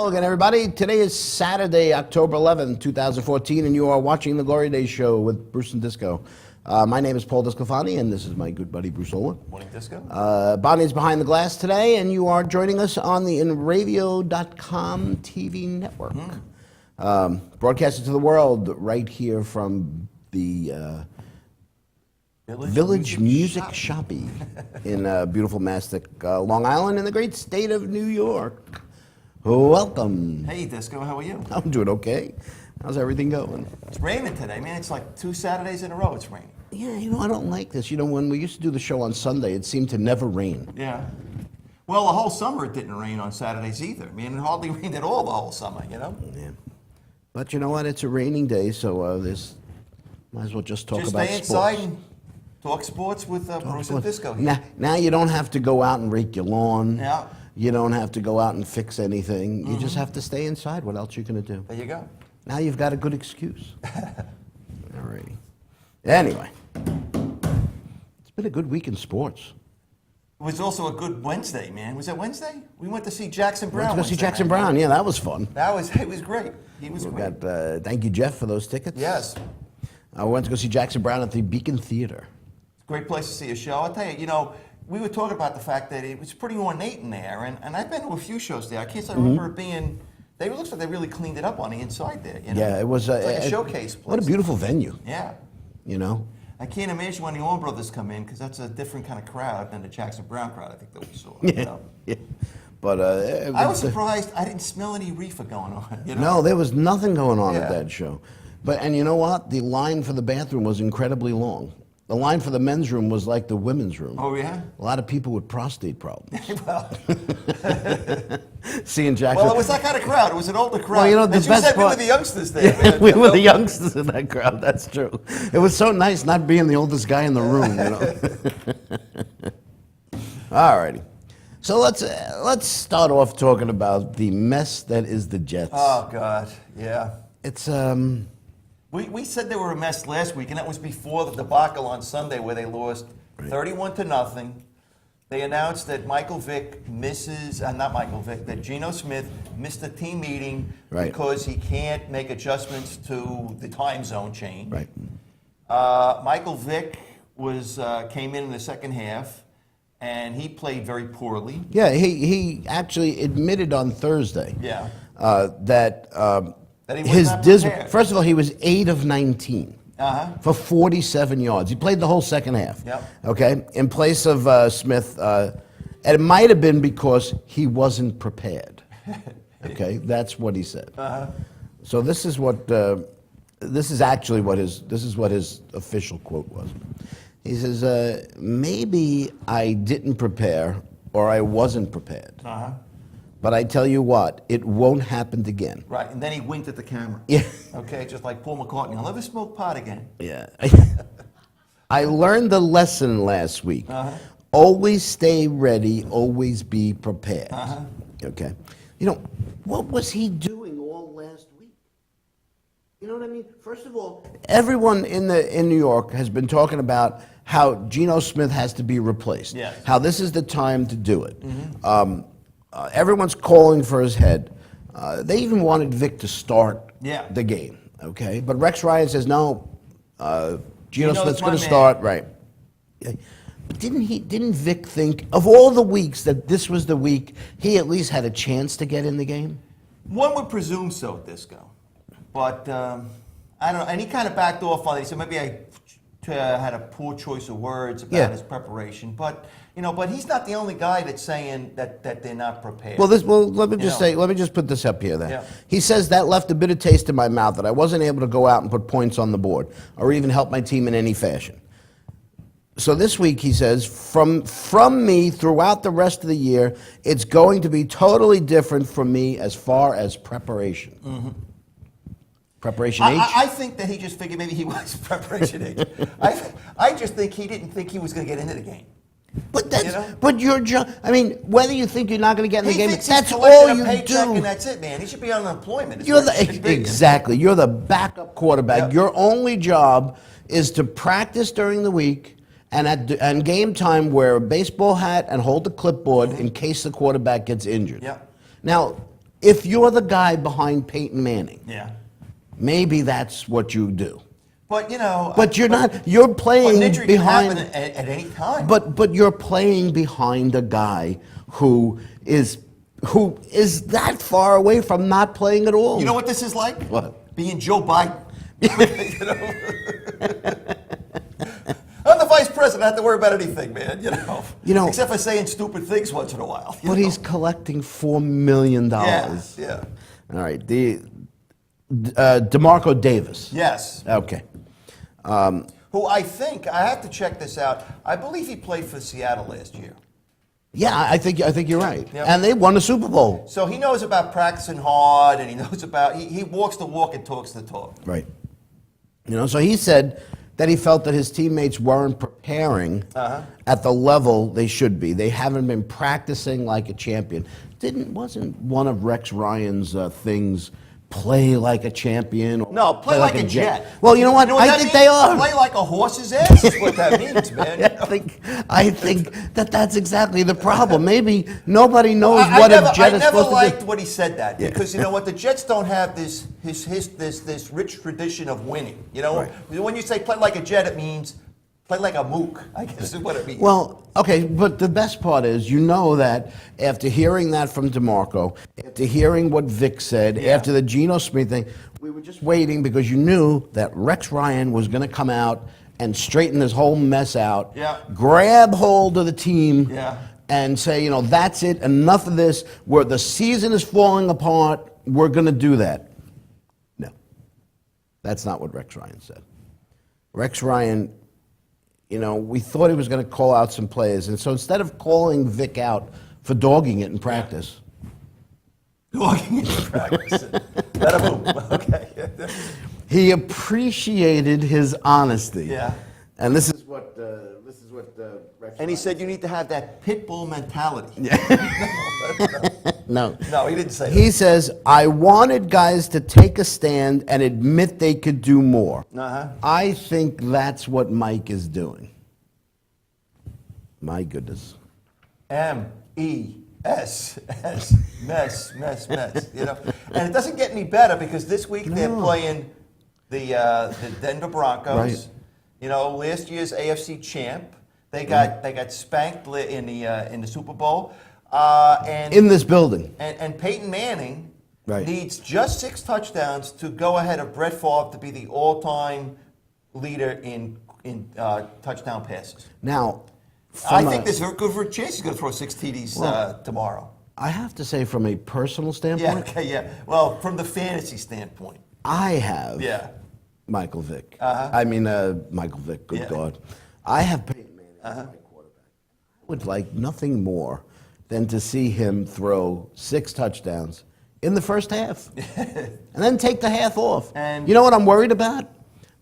Hello again, everybody. Today is Saturday, October 11th, 2014, and you are watching The Glory Days Show with Bruce and Disco. My name is Paul Disclafani, and this is my good buddy, Bruce Ola. Morning, Disco. Bonnie's behind the glass today, and you are joining us on the InRadio.com TV network. Broadcasting to the world right here from the Village Music Shoppy in beautiful Mastic, Long Island, in the great state of New York. Welcome. Hey, Disco, how are you? I'm doing okay. How's everything going? It's raining today, man. It's like 2 Saturdays in a row it's raining. Yeah, I don't like this. When we used to do the show on Sunday, it seemed to never rain. Yeah. Well, the whole summer it didn't rain on Saturdays either. I mean, it hardly rained at all the whole summer, you know? Yeah. But you know what? It's a raining day, so might as well just talk about stay sports. inside and talk sports with Bruce and Disco here. Now you don't have to go out and rake your lawn. Yeah. You don't have to go out and fix anything. You just have to stay inside. What else are you going to do? There you go. Now you've got a good excuse. All righty. Anyway, it's been a good week in sports. It was also a good Wednesday, man. Was that Wednesday? We went to see Jackson Brown. Let's go see Jackson Brown. Yeah, that was fun. It was great. He was great. Thank you, Jeff, for those tickets. Yes. I went to go see Jackson Brown at the Beacon Theater. It's a great place to see a show. I'll tell you, we were talking about the fact that it was pretty ornate in there, and I've been to a few shows there. I can't say I remember it being. It looks like they really cleaned it up on the inside there. Yeah, it was it's like a showcase place. What a beautiful venue. Yeah. I can't imagine when the Allman Brothers come in because that's a different kind of crowd than the Jackson Brown crowd I think that we saw. Yeah. But I was surprised I didn't smell any reefer going on. No, there was nothing going on at that show. And you know what? The line for the bathroom was incredibly long. The line for the men's room was like the women's room. Oh, yeah? A lot of people with prostate problems. Well, seeing Jackson. Well, it was that kind of crowd. It was an older crowd. Well, the As best you said, part, we were the youngsters there. Yeah, we were the youngsters in that crowd. That's true. It was so nice not being the oldest guy in the room. All righty. So let's start off talking about the mess that is the Jets. Oh God, yeah. It's We said they were a mess last week, and that was before the debacle on Sunday where they lost 31-0. They announced that that Geno Smith missed the team meeting because he can't make adjustments to the time zone change. Right. Michael Vick came in the second half, and he played very poorly. Yeah, he actually admitted on Thursday that he was not prepared. First of all, he was 8 of 19 for 47 yards. He played the whole second half. Yep. Okay, in place of Smith, and it might have been because he wasn't prepared. Okay, that's what he said. So this is what his official quote was. He says, "Maybe I didn't prepare or I wasn't prepared." But I tell you what, it won't happen again. Right, and then he winked at the camera. Yeah. Okay, just like Paul McCartney. I'll never smoke pot again. Yeah. I learned the lesson last week. Always stay ready, always be prepared. Okay. What was he doing all last week? You know what I mean? First of all, everyone in New York has been talking about how Geno Smith has to be replaced. Yes. How this is the time to do it. Everyone's calling for his head. They even wanted Vic to start the game, okay? But Rex Ryan says, no, Geno Smith's going to start, right. But didn't Vic think, of all the weeks, that this was the week he at least had a chance to get in the game? One would presume so, Disco. But, I don't know, and he kind of backed off on it. He said, maybe I had a poor choice of words about his preparation. But he's not the only guy that's saying that they're not prepared. Let me just put this up here then. Yeah. He says that left a bitter taste in my mouth that I wasn't able to go out and put points on the board or even help my team in any fashion. So this week he says, from me throughout the rest of the year, it's going to be totally different from me as far as preparation. Preparation H? I think that he just figured maybe he was preparation H. I just think he didn't think he was going to get into the game. But but your job. I mean, whether you think you're not going to get in the game, that's all you do. And that's it, man. He should be on unemployment. Exactly. You're the backup quarterback. Yep. Your only job is to practice during the week and game time wear a baseball hat and hold the clipboard in case the quarterback gets injured. Yep. Now, if you're the guy behind Peyton Manning, maybe that's what you do. But you know, but you're not. You're playing behind. Can happen at any time. But you're playing behind a guy who is that far away from not playing at all. You know what this is like? What? Being Joe Biden. I'm the vice president. I don't have to worry about anything, man. You know, except for saying stupid things once in a while. But he's collecting $4 million. Yeah. All right. DeMarco Davis. Yes. Okay. Who I have to check this out. I believe he played for Seattle last year. Yeah, I think you're right. Yep. And they won the Super Bowl. So he knows about practicing hard, and he knows about he walks the walk and talks the talk. Right. So he said that he felt that his teammates weren't preparing at the level they should be. They haven't been practicing like a champion. Wasn't one of Rex Ryan's things play like a champion? No, play like a jet. Well, you know what? I think they are. Play like a horse's ass is what that means, man. I think that's exactly the problem. Maybe nobody knows what a jet is supposed to do. I never liked what he said that because you know what? The Jets don't have this rich tradition of winning. Right. When you say play like a jet, it means play like a mook, I guess is what it means. Well, okay, but the best part is that after hearing that from DeMarco, after hearing what Vick said, after the Geno Smith thing, we were just waiting because you knew that Rex Ryan was going to come out and straighten this whole mess out, grab hold of the team, and say, that's it, enough of this, where the season is falling apart, we're going to do that. No, that's not what Rex Ryan said. Rex Ryan... we thought he was going to call out some players. And so instead of calling Vick out for dogging it in practice. Dogging it in practice. Let him move. Okay. He appreciated his honesty. Yeah. And this is what Rex And he said you need to have that pit bull mentality. Yeah. No, he didn't say that. He says, I wanted guys to take a stand and admit they could do more. I think that's what Mike is doing. My goodness. M-E-S-S, mess. And it doesn't get any better because this week they're playing the Denver Broncos. Right. Last year's AFC champ. They got spanked in the Super Bowl. And in this building. And Peyton Manning needs just 6 touchdowns to go ahead of Brett Favre to be the all-time leader in touchdown passes. Now, I think there's a good chance he's going to throw 6 TDs tomorrow. I have to say, from a personal standpoint. Well, from the fantasy standpoint. I have Michael Vick. Michael Vick, good God. I have Peyton Manning as my quarterback. I would like nothing more than to see him throw 6 touchdowns in the first half and then take the half off. And you know what I'm worried about?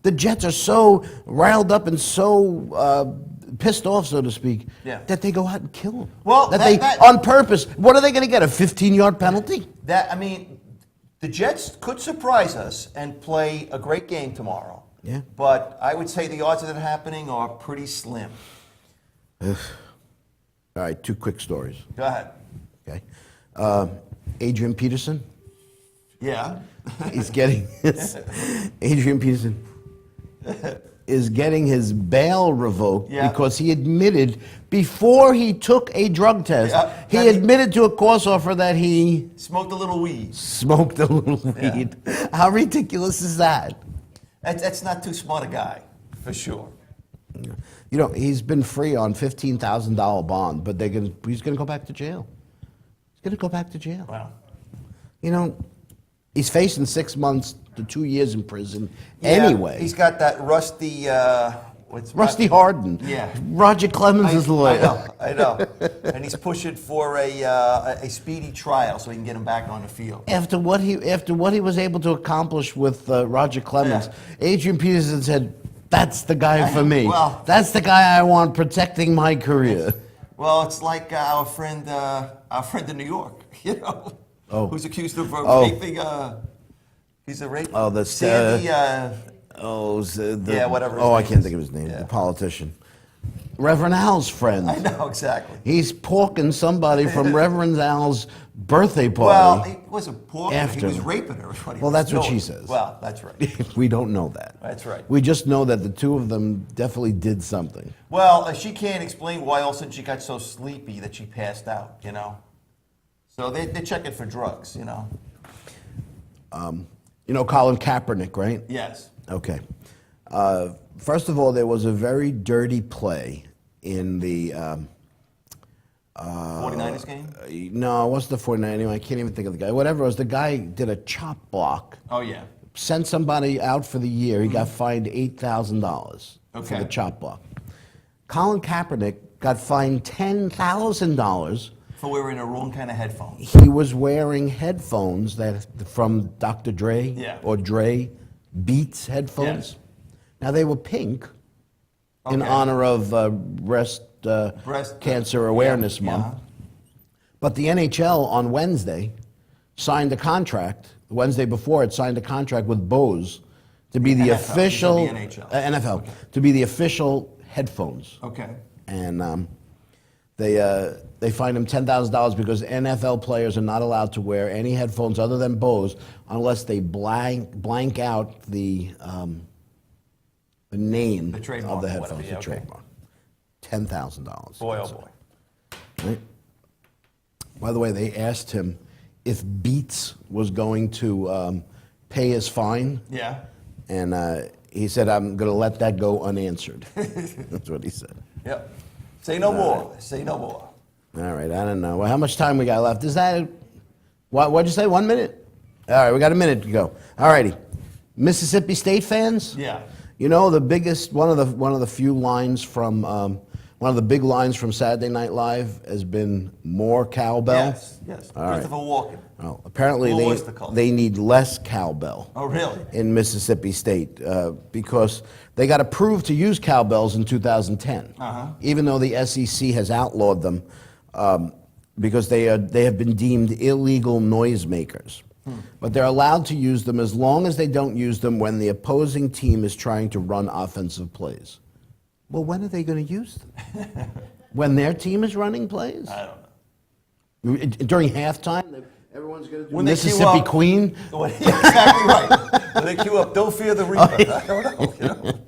The Jets are so riled up and so pissed off, so to speak, that they go out and kill him. Well, on purpose. What are they going to get, a 15-yard penalty? The Jets could surprise us and play a great game tomorrow. Yeah. But I would say the odds of that happening are pretty slim. All right, 2 quick stories. Go ahead. Okay. Adrian Peterson. Yeah. Adrian Peterson is getting his bail revoked because he admitted before he took a drug test, he admitted to a course offer that he smoked a little weed. How ridiculous is that? That's not too smart a guy, for sure. He's been free on $15,000 bond, but he's going to go back to jail. He's going to go back to jail. Wow. He's facing 6 months to 2 years in prison anyway. He's got that rusty... Rusty Harden. Yeah. Roger Clemens is lawyer. I know. And he's pushing for a speedy trial so he can get him back on the field. After what he was able to accomplish with Roger Clemens, Adrian Peterson said, that's the guy for me. Well, that's the guy I want protecting my career. Well, it's like our friend in New York, who's accused of raping. He's a rapist. Oh, the Sandy. whatever. I can't think of his name. The politician. Reverend Al's friend. I know, exactly. He's porking somebody from Reverend Al's birthday party. Well, he wasn't porking her, he After. was raping her. Well, that's what she says. Well, that's right. We don't know that. That's right. We just know that the two of them definitely did something. Well, she can't explain why all of a sudden she got so sleepy that she passed out, you know? So they're checking for drugs, you know? You know Colin Kaepernick, right? Yes. Okay. First of all, there was a very dirty play in the 49ers game? no, it wasn't the 49. I can't even think of the guy. Whatever it was, the guy did a chop block. Oh, yeah. Sent somebody out for the year. He got fined $8,000 for Okay. the chop block. Colin Kaepernick got fined $10,000. For wearing the wrong kind of headphones. He was wearing headphones that from Dr. Dre Yeah. or Dre Beats headphones. Yes. Now they were pink in Okay. honor of Breast Cancer Awareness yeah, Month. yeah. But the NHL on Wednesday signed a contract. Wednesday before it signed a contract with Bose to be the NFL, official the NHL. NFL Okay. to be the official headphones. Okay. And they fined him $10,000 because NFL players are not allowed to wear any headphones other than Bose unless they blank out the name The trademark of the or headphones, whatever, yeah, the okay. trademark. $10,000. Boy, oh boy. Right? By the way, they asked him if Beats was going to pay his fine, Yeah. and he said, "I'm going to let that go unanswered." That's what he said. Yep. Say no more. Say no more. All right, I don't know. Well, how much time we got left? Is that what'd you say? 1 minute? All right, we got a minute to go. All righty. Mississippi State fans? Yeah. You know the biggest one of the few lines from one of the big lines from Saturday Night Live has been more cowbell. Yes. Yes. All right. Christopher Walken. Well, apparently Who was the cult? they need less cowbell. Oh, really? In Mississippi State because they got approved to use cowbells in 2010, even though the SEC has outlawed them because they have been deemed illegal noisemakers. But they're allowed to use them as long as they don't use them when the opposing team is trying to run offensive plays. Well, when are they going to use them? When their team is running plays? I don't know. During halftime, everyone's going to do When they queue Mississippi up- Queen? Well, yeah, exactly right. When they queue up, don't fear the reaper. I don't know. You know?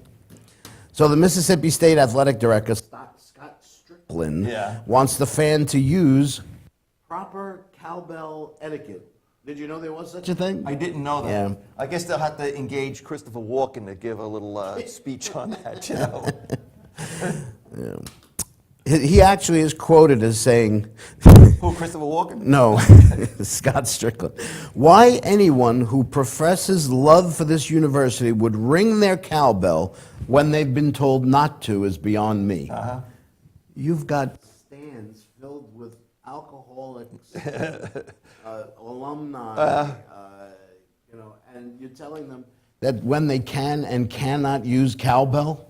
So the Mississippi State athletic director, Scott Strickland, Yeah. wants the fan to use proper cowbell etiquette. Did you know there was such a thing? I didn't know that. Yeah. I guess they'll have to engage Christopher Walken to give a little speech on that, you know. He actually is quoted as saying, Who, Christopher Walken? no, Scott Strickland, why anyone who professes love for this university would ring their cowbell when they've been told not to is beyond me. You've got stands filled with alcoholics, alumni, and you're telling them that when they can and cannot use cowbell?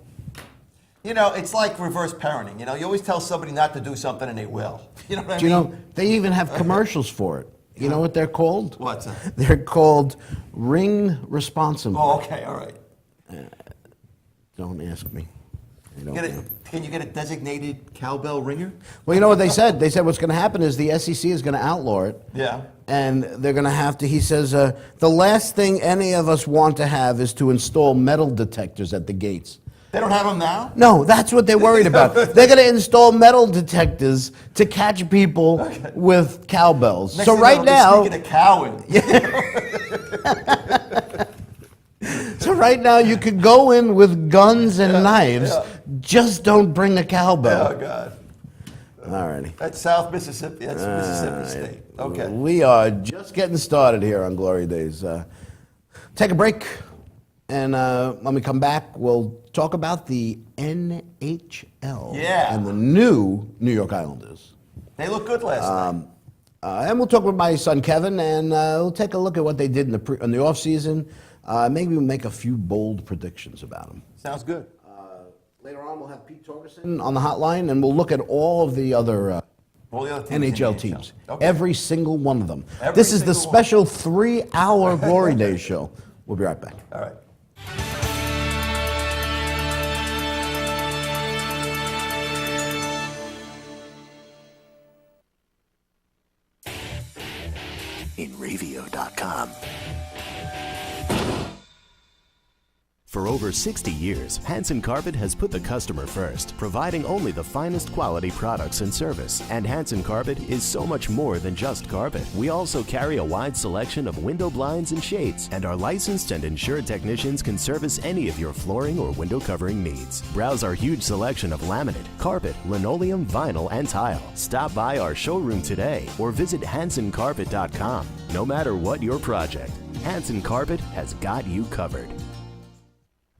You know, it's like reverse parenting. You know, you always tell somebody not to do something and they will. You know what I Do you mean? know, they even have commercials for it. You know what they're called? What's that? They're called Ring Responsibly. Oh, okay, all right. Don't ask me. I don't know. Can you get a designated cowbell ringer? Well, you know what they said? They said what's going to happen is the SEC is going to outlaw it. Yeah. And they're going to have to, he says, the last thing any of us want to have is to install metal detectors at the gates. They don't have them now? No, that's what they're worried about. They're going to install metal detectors to catch people with cowbells. Next So thing right they'll now, be sneaking a cow in. so right now you could go in with guns and knives. Just don't bring a cowbell. Oh, God. All righty. That's South Mississippi. That's Mississippi State. Okay. We are just getting started here on Glory Days. Take a break, and when we come back, we'll talk about the NHL and the new New York Islanders. They looked good last night. And we'll talk with my son Kevin, and we'll take a look at what they did in the offseason. Maybe we'll make a few bold predictions about them. Sounds good. Later on, we'll have Pete Torgerson on the hotline, and we'll look at all of the other NHL teams. Okay. Every single one of them. Every This is the single one. special 3-hour Glory Days show. We'll be right back. All right. InRavio.com. For over 60 years, Hanson Carpet has put the customer first, providing only the finest quality products and service. And Hanson Carpet is so much more than just carpet. We also carry a wide selection of window blinds and shades, and our licensed and insured technicians can service any of your flooring or window covering needs. Browse our huge selection of laminate, carpet, linoleum, vinyl, and tile. Stop by our showroom today or visit HansonCarpet.com. No matter what your project, Hanson Carpet has got you covered.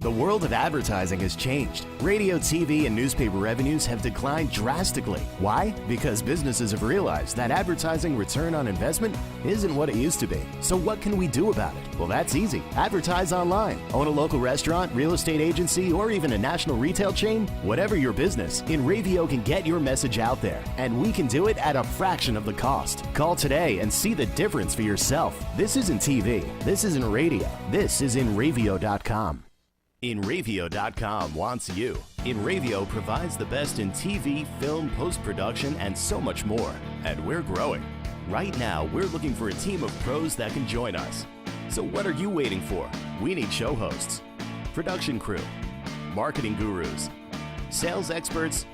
The world of advertising has changed. Radio, TV, and newspaper revenues have declined drastically. Why? Because businesses have realized that advertising return on investment isn't what it used to be. So what can we do about it? Well, that's easy. Advertise online. Own a local restaurant, real estate agency, or even a national retail chain? Whatever your business, InRavio can get your message out there. And we can do it at a fraction of the cost. Call today and see the difference for yourself. This isn't TV. This isn't radio. This is InRavio.com. InRavio.com wants you. InRavio provides the best in TV, film, post-production, and so much more. And we're growing. Right now, we're looking for a team of pros that can join us. So what are you waiting for? We need show hosts, production crew, marketing gurus, sales experts,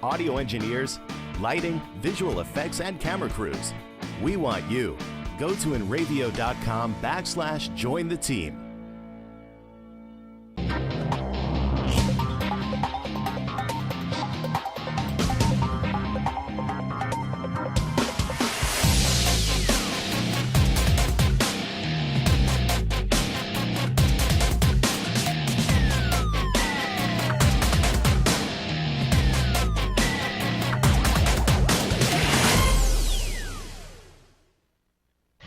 audio engineers, lighting, visual effects, and camera crews. We want you. Go to InRavio.com/join the team.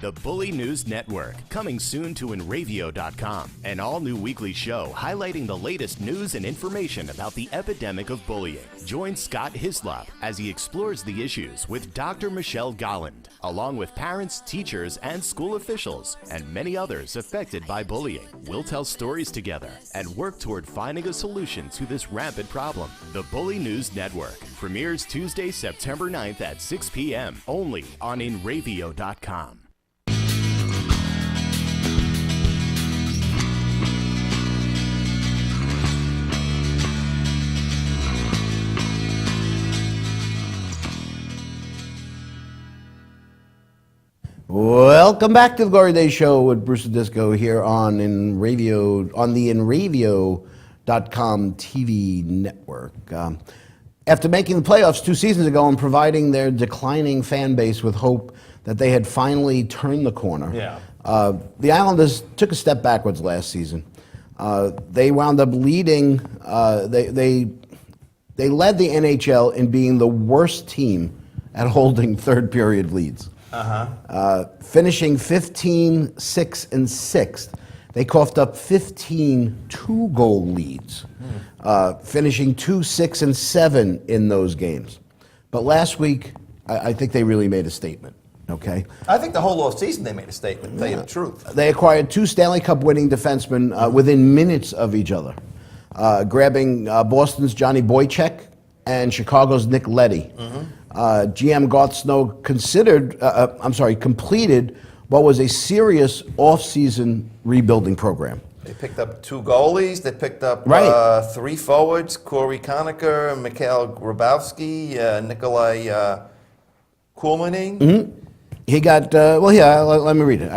The Bully News Network, coming soon to InRavio.com. An all-new weekly show highlighting the latest news and information about the epidemic of bullying. Join Scott Hislop as he explores the issues with Dr. Michelle Golland, along with parents, teachers, and school officials, and many others affected by bullying. We'll tell stories together and work toward finding a solution to this rampant problem. The Bully News Network premieres Tuesday, September 9th at 6 p.m. only on InRavio.com. Welcome back to the Glory Days Show with Bruce the Disco here on the InRavio.com TV network. After making the playoffs 2 seasons ago and providing their declining fan base with hope that they had finally turned the corner, the Islanders took a step backwards last season. They wound up leading. They led the NHL in being the worst team at holding third period leads. Finishing 15-6 and 6th. They coughed up 15 two-goal leads, finishing 2-6 and 7 in those games. But last week, I think they really made a statement. Okay. I think the whole offseason they made a statement, to tell you the truth. They acquired 2 Stanley Cup winning defensemen within minutes of each other, grabbing Boston's Johnny Boychuk and Chicago's Nick Leddy. GM Garth Snow completed what was a serious off-season rebuilding program. They picked up 2 goalies. They picked up 3 forwards: Corey Conacher, Mikhail Grabowski, Nikolai Kulmaning. He got let me read it.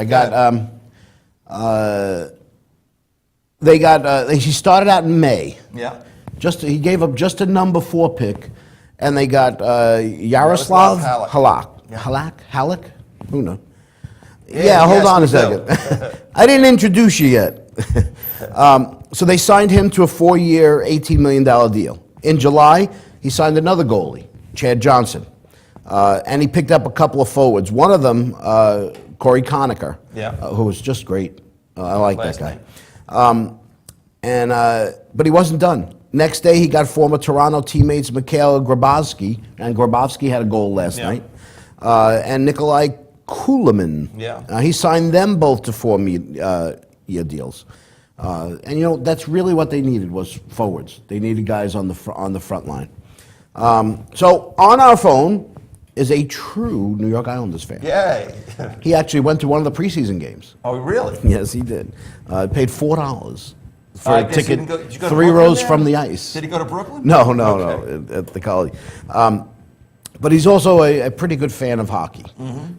He started out in May. Yeah. He gave up just a number 4 pick. And they got Yaroslav Halak? Who knows? Hold on a second. I didn't introduce you yet. So they signed him to a 4-year, $18 million deal. In July, he signed another goalie, Chad Johnson. And he picked up a couple of forwards. One of them, Corey Conacher, who was just great. I like that guy. But he wasn't done. Next day, he got former Toronto teammates Mikhail Grabowski, and Grabowski had a goal last night, and Nikolai Kulmanin. He signed them both to 4-year deals. And that's really what they needed was forwards. They needed guys on the front line. So on our phone is a true New York Islanders fan. Yay. He actually went to one of the preseason games. Oh, really? Yes, he did. Paid $4 for I a guess he ticket, didn't go- did you go to 3 Brooklyn rows there? from the ice. Did he go to Brooklyn? No, Okay. at the college. But he's also a pretty good fan of hockey.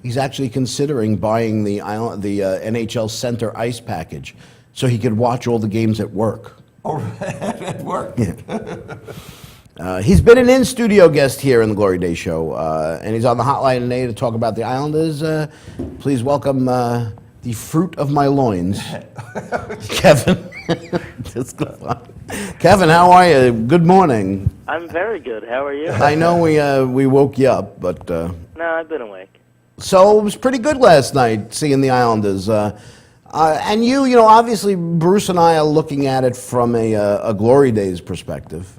He's actually considering buying the NHL Center Ice package so he could watch all the games at work. Oh, at work? Yeah. He's been an in-studio guest here in the Glory Day Show, and he's on the hotline today to talk about the Islanders. Please welcome the fruit of my loins, Kevin Disclafani. Kevin, how are you? Good morning. I'm very good. How are you? I know we woke you up, but No, I've been awake. so it was pretty good last night seeing the Islanders. And you know, obviously Bruce and I are looking at it from a Glory Days perspective.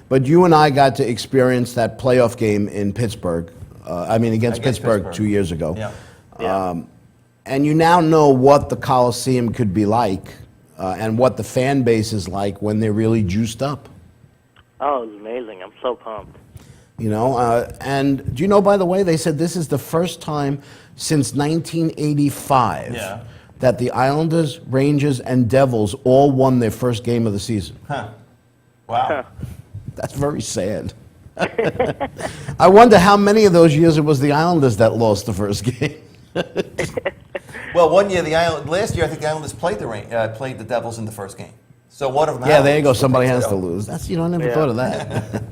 But you and I got to experience that playoff game in Pittsburgh. Against Pittsburgh 2 years ago. Yeah. And you now know what the Coliseum could be like and what the fan base is like when they're really juiced up. Oh, it was amazing. I'm so pumped. You know, and do you know, by the way, they said this is the first time since 1985 that the Islanders, Rangers, and Devils all won their first game of the season. Huh. Wow. That's very sad. I wonder how many of those years it was the Islanders that lost the first game. Well, last year I think the Islanders played the Devils in the first game. So one of them. Yeah, there you go. Islanders Somebody played has to the- lose. That's I never Yeah. thought of that.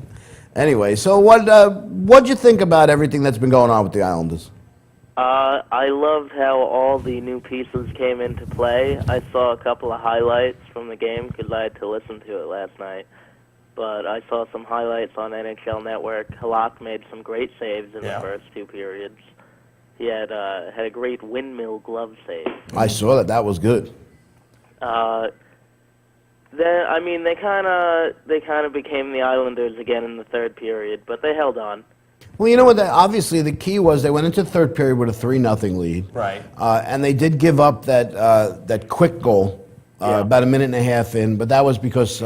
Anyway, so what'd you think about everything that's been going on with the Islanders? I loved how all the new pieces came into play. I saw a couple of highlights from the game because I had to listen to it last night. But I saw some highlights on NHL Network. Halak made some great saves in the first two periods. He had a great windmill glove save. I saw that. That was good. They kind of became the Islanders again in the third period, but they held on. Well, you know what? Obviously, the key was they went into the third period with a 3-0 lead. Right. And they did give up that quick goal about a minute and a half in, but that was because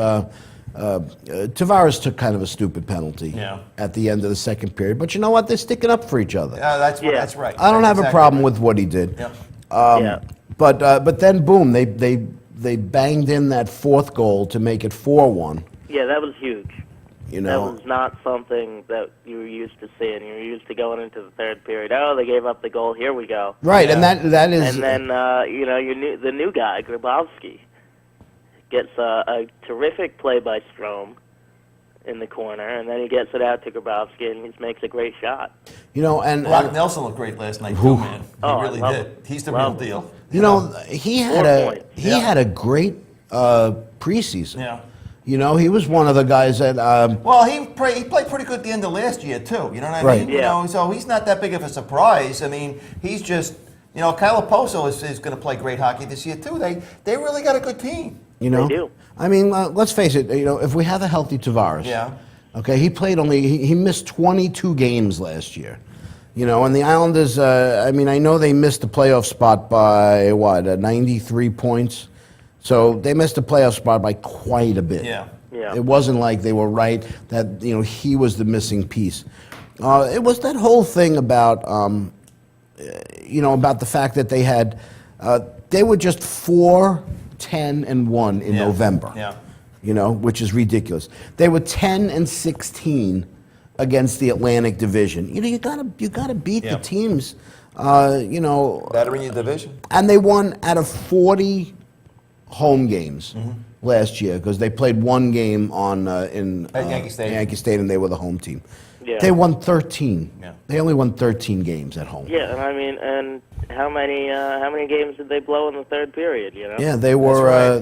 Tavares took kind of a stupid penalty at the end of the second period. But you know what? They're sticking up for each other. That's right. I don't That's have a exactly problem right. with what he did. Yeah. But then, boom, they banged in that fourth goal to make it 4-1. Yeah, that was huge. You know, that was not something that you were used to seeing. You were used to going into the third period. Oh, they gave up the goal. Here we go. right? And that is. And then the new guy, Grabowski, gets a terrific play by Strome in the corner, and then he gets it out to Grabowski, and he makes a great shot. You know, and Brock Nelson looked great last night too, man. He really I love did. him. He's the Love real him. deal. you know he had a great preseason. Yeah. You know, he was one of the guys that. Well, he played pretty good at the end of last year too. You know what I Right. mean? You know, so he's not that big of a surprise. I mean, he's just Kyle Poso is going to play great hockey this year too. They really got a good team. You know, They do. I mean, let's face it. You know, if we have a healthy Tavares, okay, he missed 22 games last year. You know, and the Islanders. I know they missed the playoff spot by 93 points. So they missed the playoff spot by quite a bit. Yeah. It wasn't like they were right that he was the missing piece. It was that whole thing about about the fact that they were just 4-10-1 in November. Yeah. Which is ridiculous. They were 10-16 against the Atlantic Division. You gotta beat the teams. Better in your division. And they won out of 40 home games last year because they played one game At Yankee Stadium. Yankee Stadium, and they were the home team. Yeah. They won 13. Yeah. They only won 13 games at home. Yeah, and how many games did they blow in the third period? Yeah, they were.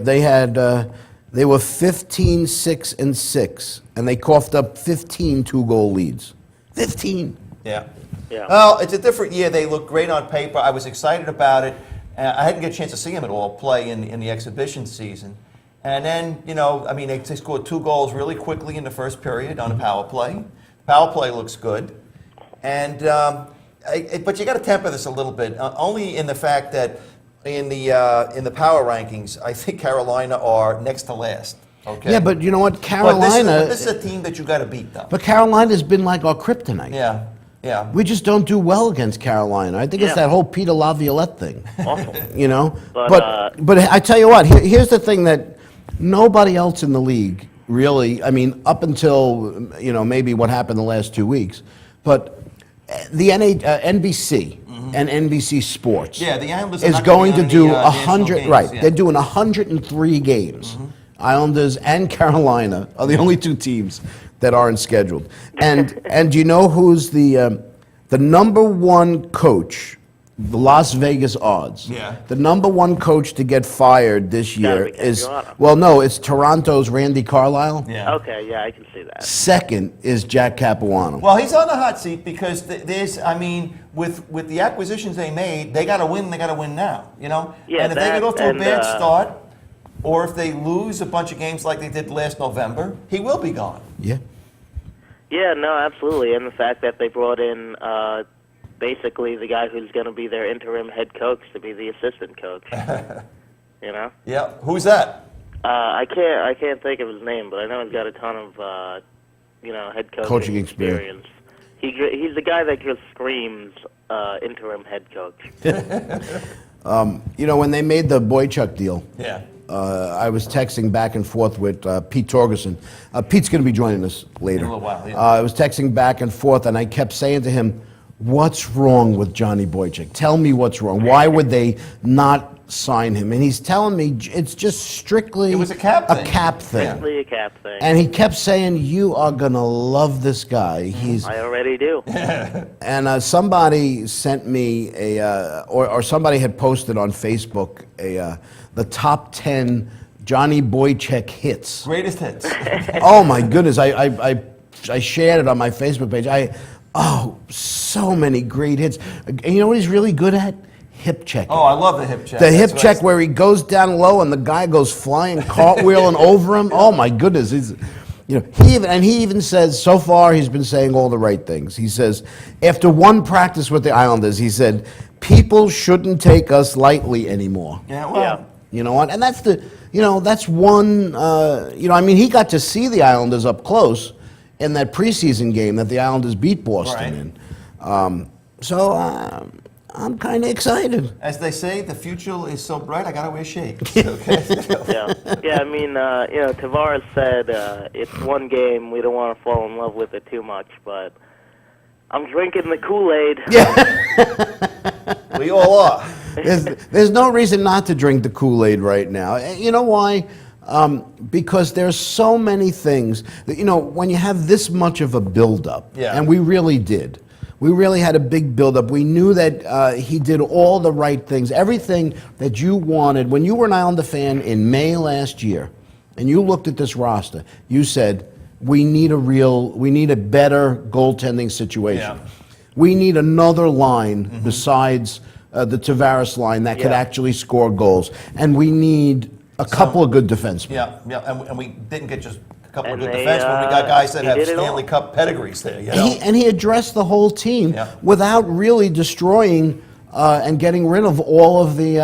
They were 15-6-6, and they coughed up 15 2-goal leads. 15. Yeah. Yeah. Well, it's a different year. They look great on paper. I was excited about it. I hadn't get a chance to see them at all play in the exhibition season. And then, they scored 2 goals really quickly in the first period on a power play. Power play looks good. And but you got to temper this a little bit, only in the fact that in the power rankings, I think Carolina are next to last. Okay. Yeah, but you know what, But Carolina. this is a team that you got to beat, though. But Carolina's been like our kryptonite. Yeah. Yeah. We just don't do well against Carolina. I think it's that whole Peter Laviolette thing. Awful. You know? But I tell you what, here's the thing that nobody else in the league really, I mean, up until, maybe what happened the last 2 weeks, but the NBC and NBC Sports Yeah, the Islanders are is not going gonna to be do on the, national 100, games, right, yeah. they're doing 103 games. Islanders and Carolina are the only two teams that aren't scheduled. And do you know who's the number one coach, the Las Vegas odds? Yeah. The number one coach to get fired this year be is, Capuano. well, no, it's Toronto's Randy Carlyle. Yeah. okay, yeah, I can see that. Second is Jack Capuano. Well, he's on the hot seat because there's, I mean, with the acquisitions they made, they got to win. They got to win now. Yeah, and if they that get off to a and, bad start, or if they lose a bunch of games like they did last November, he will be gone. Yeah. Yeah, no, absolutely. And the fact that they brought in basically the guy who's going to be their interim head coach to be the assistant coach. Yeah. Who's that? I can't think of his name, but I know he's got a ton of head Coaching experience. He's the guy that just screams interim head coach. When they made the Boychuk deal, Yeah. I was texting back and forth with Pete Torgerson. Pete's going to be joining us later. In a little while, yeah. I was texting back and forth, and I kept saying to him, "What's wrong with Johnny Boychuk? Tell me what's wrong. Why would they not sign him?" And he's telling me it's just strictly It was a cap thing. thing. Strictly a cap thing. And he kept saying, "You are going to love this guy. He's." I already do. And somebody sent me or somebody had posted on Facebook the top 10 Johnny Boychuk hits. Greatest hits. Oh my goodness! I shared it on my Facebook page. So many great hits. And you know what he's really good at? Hip checking. Oh, I love the hip check. The hip That's check right. where he goes down low and the guy goes flying, cartwheeling over him. Oh my goodness! He even says so far he's been saying all the right things. He says after one practice with the Islanders, he said people shouldn't take us lightly anymore. Yeah. Well. Yeah. You know what? And that's that's one. He got to see the Islanders up close in that preseason game that the Islanders beat Boston in. I'm kind of excited. As they say, the future is so bright, I gotta wear shades. Okay. Yeah. I mean, Tavares said it's one game. We don't want to fall in love with it too much, but I'm drinking the Kool-Aid. Yeah. We all are. There's no reason not to drink the Kool-Aid right now. You know why? Because there's so many things that, when you have this much of a buildup, and we really did. We really had a big buildup. We knew that he did all the right things, everything that you wanted. When you were an Islander fan in May last year, and you looked at this roster, you said, we need a better goaltending situation. Yeah. We need another line besides the Tavares line that could actually score goals. And we need a couple of good defensemen. Yeah. And we didn't get just a couple And of good they, defensemen. We got guys that he have did it all. Stanley Cup pedigrees there. And he addressed the whole team Yeah. without really destroying and getting rid of all of the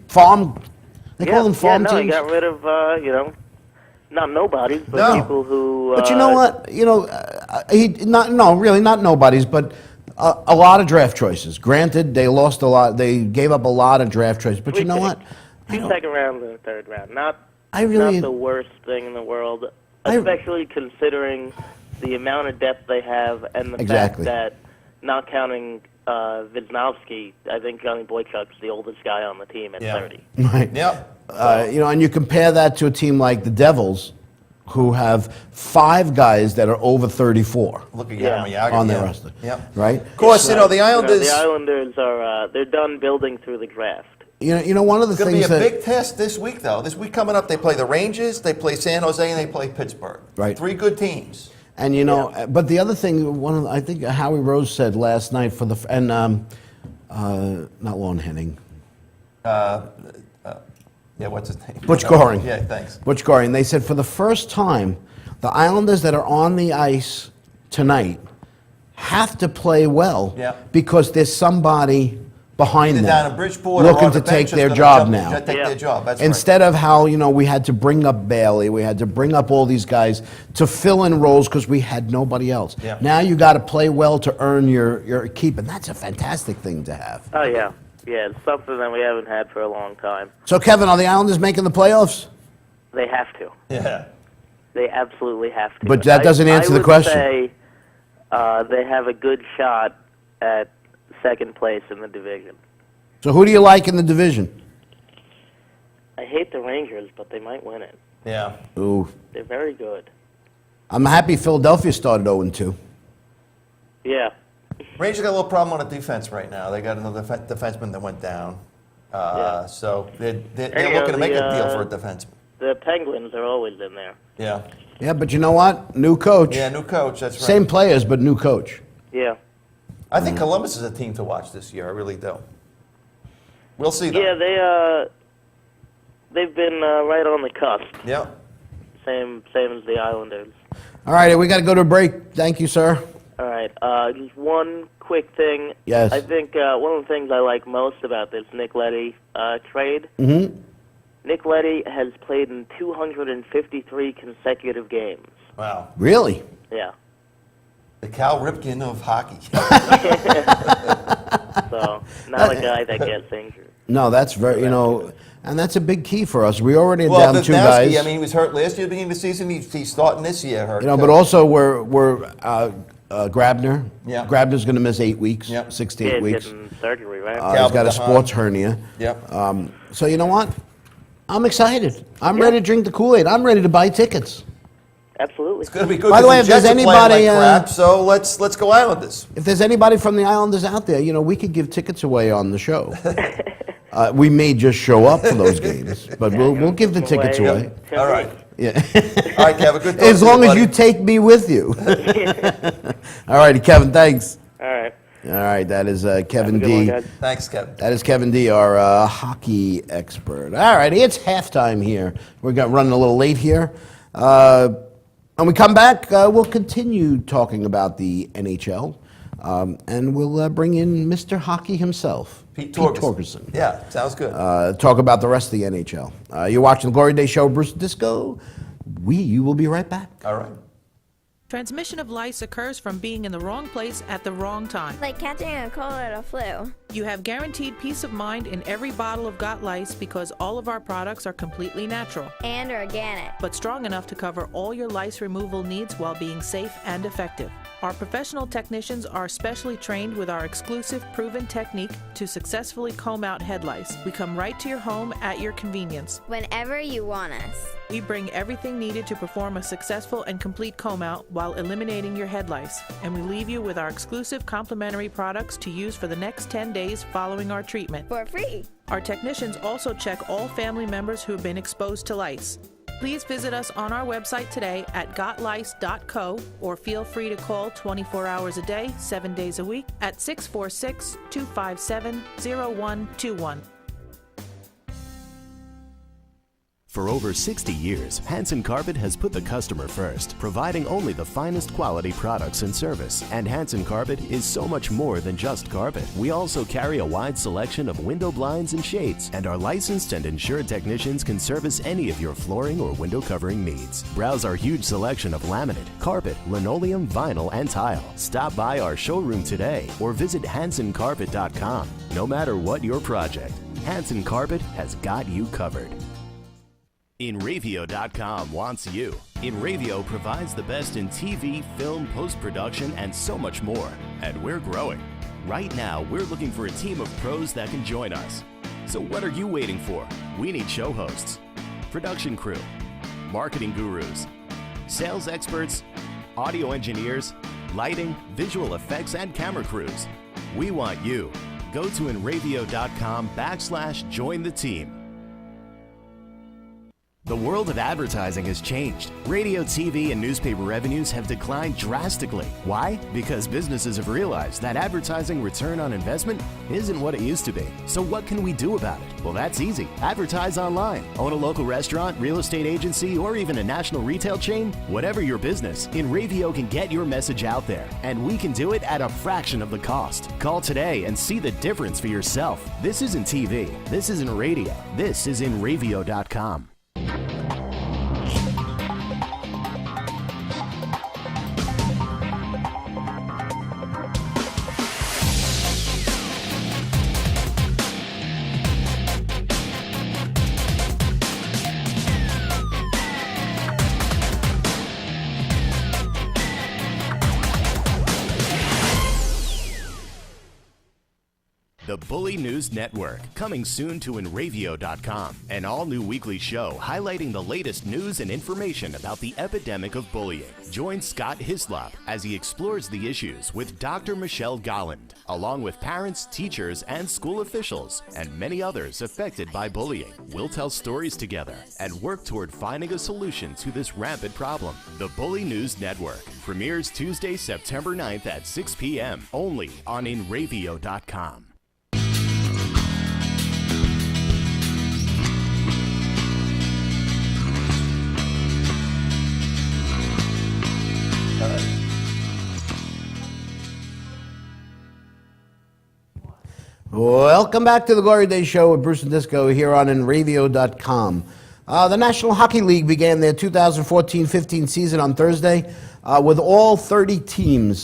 farm. They call them farm no, teams. he got rid of not nobodies, but No. people who. But you know what? Really not nobodies, but a lot of draft choices. Granted, they lost a lot. They gave up a lot of draft choices. But you know what? Two second rounds and a third round. Not really- not the worst thing in the world, I- especially considering the amount of depth they have and the Exactly. fact that, not counting Wisnowski, I think Johnny Boychuk's the oldest guy on the team at 30. Right. Yep. And you compare that to a team like the Devils, who have 5 guys that are over 34 Look at Yeah. Jaromir Jagr. on their roster. Yep. Right. Of course, the Islanders. The Islanders are they're done building through the draft. One of the It's going to be things a that big test this week, though. This week coming up, they play the Rangers, they play San Jose, and they play Pittsburgh. Right. 3 good teams. And but the other thing, I think Howie Rose said last night not Lon Henning, Yeah, what's his name? Butch Goring. Yeah, thanks. Butch Goring. They said for the first time, the Islanders that are on the ice tonight have to play well Yeah. because there's somebody behind Either them, down in Bridgeport or looking on the to take bench is their gonna job jump- now. Take their job. That's Instead of how, we had to bring up Bailey, we had to bring up all these guys to fill in roles because we had nobody else. Yeah. Now you got to play well to earn your keep, and that's a fantastic thing to have. Oh, yeah. Yeah, it's something that we haven't had for a long time. So, Kevin, are the Islanders making the playoffs? They have to. Yeah. They absolutely have to. But that doesn't answer the question. I would say they have a good shot at second place in the division. So who do you like in the division? I hate the Rangers, but they might win it. Yeah. Ooh. They're very good. I'm happy Philadelphia started 0-2. Yeah. Rangers got a little problem on the defense right now. They got another defenseman that went down. So they're looking to make a deal for a defenseman. The Penguins are always in there. Yeah. Yeah, but you know what? New coach. Yeah, new coach. That's right. Same players, but new coach. Yeah. I think Columbus is a team to watch this year. I really do. We'll see, though. Yeah, they've been right on the cusp. Yeah. Same as the Islanders. All right, we got to go to a break. Thank you, sir. All right. Just one quick thing. Yes. I think one of the things I like most about this Nick Leddy trade. Mm-hmm. Nick Leddy has played in 253 consecutive games. Wow. Really? Yeah. The Cal Ripken of hockey. So, not a guy that gets injured. No, that's very, and that's a big key for us. We already are Well, down 2 Wisniewski, guys. I mean, he was hurt last year at the beginning of the season. He's starting this year hurt. But also we're Grabner. Yeah. Grabner's going to miss 8 weeks, Yep. 6 to Yeah, 8 he's weeks. getting surgery, right? He's Calvin got a DeHaan. sports hernia. Yep. So you know what? I'm excited. I'm ready to drink the Kool-Aid. I'm ready to buy tickets. Absolutely. It's going to be good. By the 'cause way, if there's Jets are playing anybody, like crap, so let's go out with this. If there's anybody from the Islanders out there, we could give tickets away on the show. We may just show up for those games, but we'll give the tickets away. All right. Yeah. All right, Kevin. Good. As long as buddy. you take me with you. All righty, Kevin, thanks. All right. All right, that is Kevin Have a good D. one, guys. Thanks, Kevin. That is Kevin D, our hockey expert. All righty, it's halftime here. We're running a little late here. When we come back, we'll continue talking about the NHL, and we'll bring in Mr. Hockey himself, Pete Torgerson. Torgerson. Yeah, sounds good. Talk about the rest of the NHL. You're watching the Glory Day Show, Bruce Disco. You will be right back. All right. Transmission of lice occurs from being in the wrong place at the wrong time. Like catching a cold or the flu. You have guaranteed peace of mind in every bottle of Got Lice because all of our products are completely natural, And organic. but strong enough to cover all your lice removal needs while being safe and effective. Our professional technicians are specially trained with our exclusive proven technique to successfully comb out head lice. We come right to your home at your convenience. Whenever you want us. We bring everything needed to perform a successful and complete comb out while eliminating your head lice, and we leave you with our exclusive complimentary products to use for the next 10 days following our treatment. For free. Our technicians also check all family members who have been exposed to lice. Please visit us on our website today at gotlice.co or feel free to call 24 hours a day, 7 days a week at 646-257-0121. For over 60 years, Hanson Carpet has put the customer first, providing only the finest quality products and service. And Hanson Carpet is so much more than just carpet. We also carry a wide selection of window blinds and shades, and our licensed and insured technicians can service any of your flooring or window covering needs. Browse our huge selection of laminate, carpet, linoleum, vinyl, and tile. Stop by our showroom today or visit hansoncarpet.com. No matter what your project, Hanson Carpet has got you covered. InRavio.com wants you. InRavio provides the best in TV, film, post-production, and so much more. And we're growing. Right now, we're looking for a team of pros that can join us. So what are you waiting for? We need show hosts, production crew, marketing gurus, sales experts, audio engineers, lighting, visual effects, and camera crews. We want you. Go to InRavio.com/join the team. The world of advertising has changed. Radio, TV, and newspaper revenues have declined drastically. Why? Because businesses have realized that advertising return on investment isn't what it used to be. So what can we do about it? Well, that's easy. Advertise online. Own a local restaurant, real estate agency, or even a national retail chain? Whatever your business, InRavio can get your message out there, and we can do it at a fraction of the cost. Call today and see the difference for yourself. This isn't TV. This isn't radio. This is InRavio.com. The Bully News Network, coming soon to InRavio.com. An all-new weekly show highlighting the latest news and information about the epidemic of bullying. Join Scott Hislop as he explores the issues with Dr. Michelle Golland, along with parents, teachers, and school officials, and many others affected by bullying. We'll tell stories together and work toward finding a solution to this rampant problem. The Bully News Network premieres Tuesday, September 9th at 6 p.m. only on InRavio.com. Welcome back to the Glory Days Show with Bruce and Disco here on InRavio.com. The National Hockey League began their 2014-15 season on Thursday with all 30 teams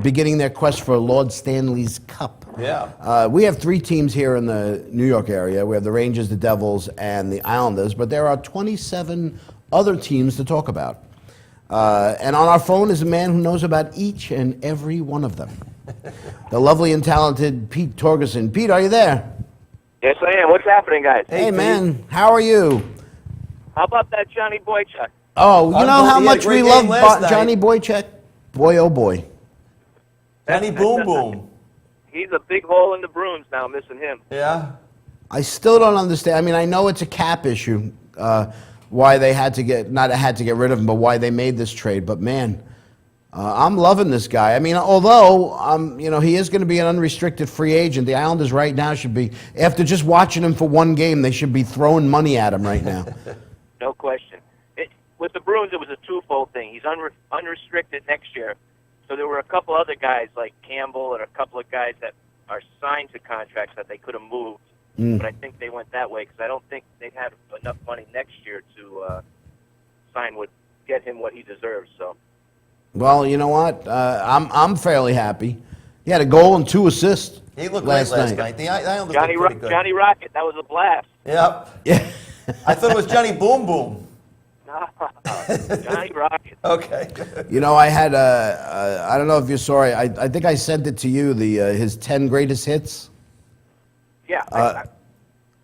beginning their quest for Lord Stanley's Cup. Yeah. We have 3 teams here in the New York area. We have the Rangers, the Devils, and the Islanders, but there are 27 other teams to talk about. And on our phone is a man who knows about each and every one of them. The lovely and talented Pete Torgerson. Pete, are you there? Yes, I am. What's happening, guys? Hey man, how are you? How about that Johnny Boychuk? Oh, you know how he had a much great we game love last night. Johnny Boychuk? Boy, oh boy. Johnny Boom Boom. He's a big hole in the Bruins now, missing him. Yeah. I still don't understand. I mean, I know it's a cap issue, why they had to get, not had to get rid of him, but why they made this trade. But man, I'm loving this guy. I mean, although, you know, he is going to be an unrestricted free agent, the Islanders right now should be, after just watching him for one game, they should be throwing money at him right now. No question. With the Bruins, it was a twofold thing. He's unrestricted next year. So there were a couple other guys like Campbell and a couple of guys that are signed to contracts that they could have moved. But I think they went that way because I don't think they'd have enough money next year to get him what he deserves. So. Well, you know what? I'm fairly happy. He had a goal and 2 assists. He looked great last night. The Islanders looked pretty good. Johnny Rocket, that was a blast. Yep. Yeah. I thought it was Johnny Boom Boom. No, Johnny Rocket. Okay. You know, I had I don't know if you saw it. I think I sent it to you. His 10 greatest hits. Yeah.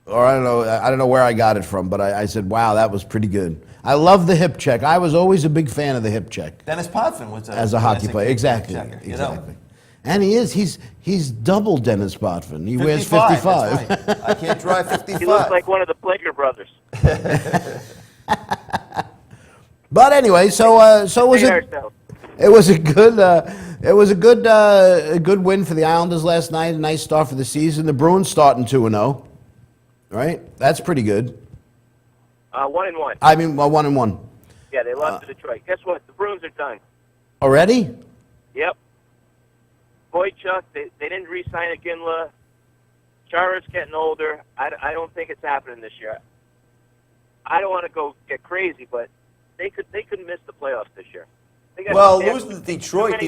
Or I don't know where I got it from, but I said, wow, that was pretty good. I love the hip check. I was always a big fan of the hip check. Dennis Potvin was as a hockey player. Exactly. Checker, exactly. And he's double Dennis Potvin. He wears 55. That's right. I can't drive 55. He looks like one of the Plager brothers. But anyway, so was it. It was a good win for the Islanders last night. A nice start for the season. The Bruins starting 2-0, right? That's pretty good. 1-1. I mean, well, 1-1. Yeah, they lost to Detroit. Guess what? The Bruins are done. Already? Yep. Boychuk, they didn't re-sign Iginla. Chara's getting older. I don't think it's happening this year. I don't want to go get crazy, but they could miss the playoffs this year. Well, losing to Detroit,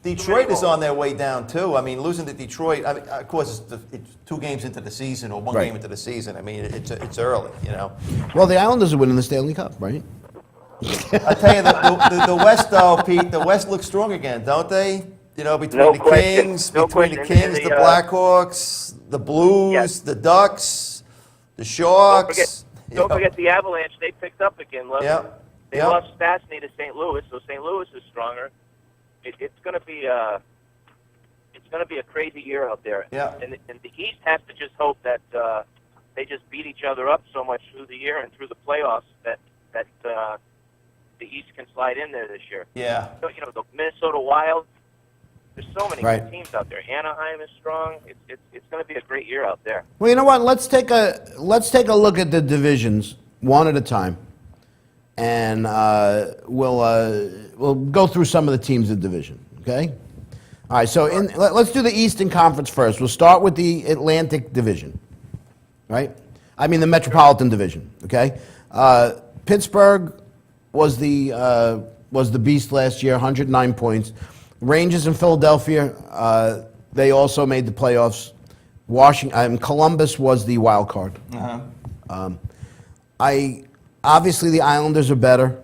Detroit is on their way down too. I mean, losing to Detroit. I mean, of course, it's 2 games into the season or one game into the season. I mean, it's early, you know. Well, the Islanders are winning the Stanley Cup, right? I tell you, the West, though, Pete, the West looks strong again, don't they? You know, between the Kings, the Blackhawks, the Blues, the Ducks, the Sharks. Don't forget the Avalanche. They picked up again. Yep. They lost Stastny to St. Louis, so St. Louis is stronger. It's going to be a crazy year out there. Yeah. And the East has to just hope that they just beat each other up so much through the year and through the playoffs that the East can slide in there this year. Yeah. So, the Minnesota Wild. There's so many Right. good teams out there. Anaheim is strong. It's going to be a great year out there. Well, you know what? Let's take a look at the divisions one at a time, and we'll go through some of the teams in the division. Okay. All right. So let's do the Eastern Conference first. We'll start with the Atlantic Division. Right. I mean the Metropolitan Division. Okay. Pittsburgh was the beast last year, 109 points. Rangers in Philadelphia, they also made the playoffs. Columbus was the wild card. Obviously the Islanders are better.